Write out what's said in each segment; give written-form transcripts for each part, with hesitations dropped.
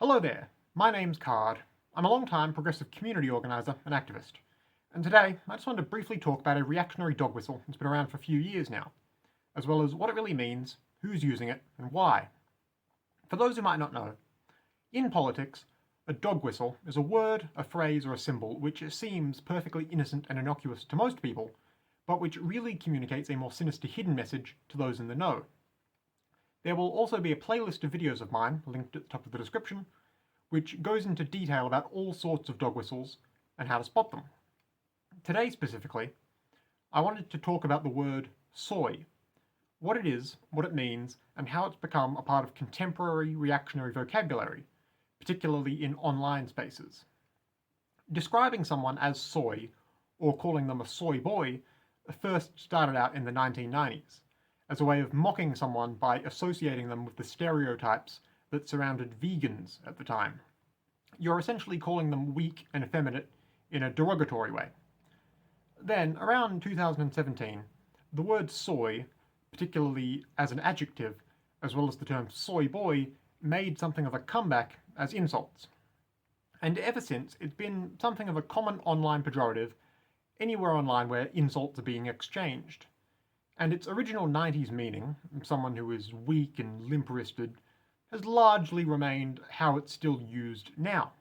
Hello there, my name's Card. I'm a long-time progressive community organiser and activist, and today I just wanted to briefly talk about a reactionary dog whistle that's been around for a few years now, as well as what it really means, who's using it, and why. For those who might not know, in politics, a dog whistle is a word, a phrase, or a symbol which seems perfectly innocent and innocuous to most people, but which really communicates a more sinister hidden message to those in the know. There will also be a playlist of videos of mine, linked at the top of the description, which goes into detail about all sorts of dog whistles and how to spot them. Today specifically, I wanted to talk about the word soy, what it is, what it means, and how it's become a part of contemporary reactionary vocabulary, particularly in online spaces. Describing someone as soy, or calling them a soy boy, first started out in the 1990s, as a way of mocking someone by associating them with the stereotypes that surrounded vegans at the time. You're essentially calling them weak and effeminate in a derogatory way. Then, around 2017, the word soy, particularly as an adjective, as well as the term soy boy, made something of a comeback as insults. And ever since, it's been something of a common online pejorative anywhere online where insults are being exchanged. And its original 90s meaning, someone who is weak and limp-wristed, has largely remained how it's still used now.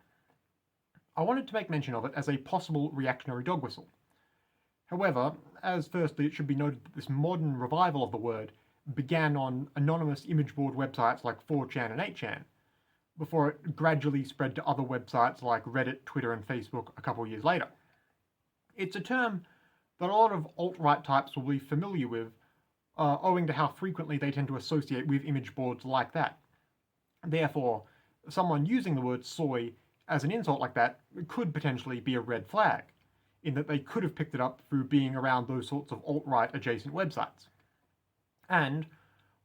I wanted to make mention of it as a possible reactionary dog whistle. However, as firstly it should be noted that this modern revival of the word began on anonymous image board websites like 4chan and 8chan, before it gradually spread to other websites like Reddit, Twitter and Facebook a couple years later. It's a term that a lot of alt-right types will be familiar with, owing to how frequently they tend to associate with image boards like that. Therefore, someone using the word soy as an insult like that could potentially be a red flag, in that they could have picked it up through being around those sorts of alt-right adjacent websites. And,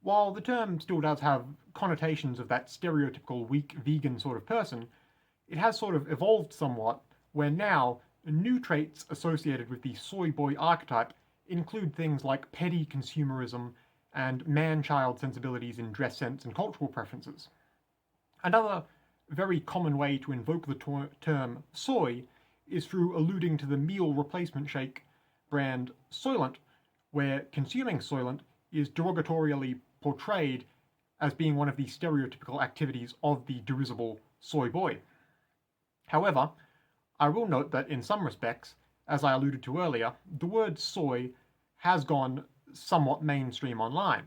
while the term still does have connotations of that stereotypical weak vegan sort of person, it has sort of evolved somewhat, where now new traits associated with the soy boy archetype include things like petty consumerism and man-child sensibilities in dress sense and cultural preferences. Another very common way to invoke the term soy is through alluding to the meal replacement shake brand Soylent, where consuming Soylent is derogatorily portrayed as being one of the stereotypical activities of the derisible soy boy. However, I will note that in some respects, as I alluded to earlier, the word soy has gone somewhat mainstream online.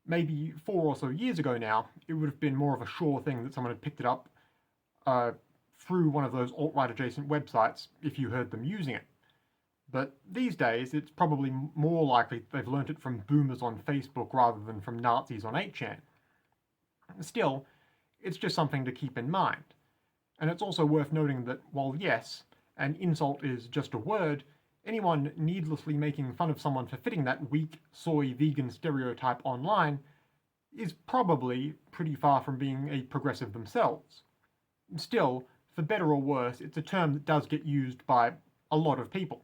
Maybe 4 or so years ago now, it would have been more of a sure thing that someone had picked it up through one of those alt-right adjacent websites if you heard them using it. But these days, it's probably more likely they've learnt it from boomers on Facebook rather than from Nazis on 8chan. Still, it's just something to keep in mind. And it's also worth noting that while yes, an insult is just a word, anyone needlessly making fun of someone for fitting that weak, soy, vegan stereotype online is probably pretty far from being a progressive themselves. Still, for better or worse, it's a term that does get used by a lot of people,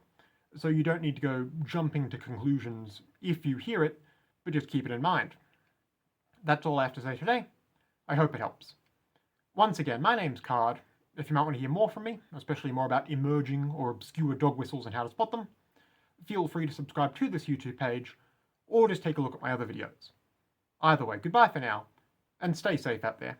so you don't need to go jumping to conclusions if you hear it, but just keep it in mind. That's all I have to say today. I hope it helps. Once again, my name's Card. If you might want to hear more from me, especially more about emerging or obscure dog whistles and how to spot them, feel free to subscribe to this YouTube page, or just take a look at my other videos. Either way, goodbye for now, and stay safe out there.